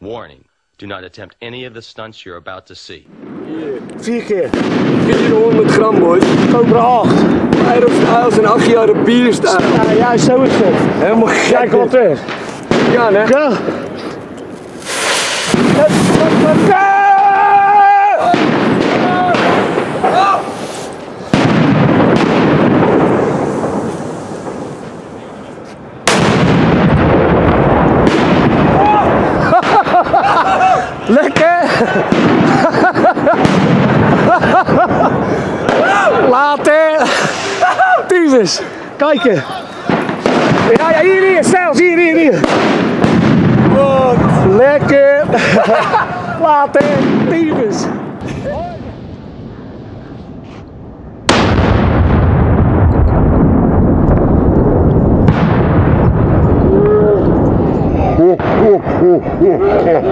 Warning. Do not attempt any of the stunts you're about to see. 4 keer. 400 gram, boys. Cobra 8. Aerostyles en 8 jaar de bier staan. Ja, juist zo is het. Helemaal gek. Kijk wat er. Ja, hè? Ja. Lekker! Later! Tyfus! Kijken! Ja, hier, stijls, hier. Wat lekker! Later! Tyfus! Lekker!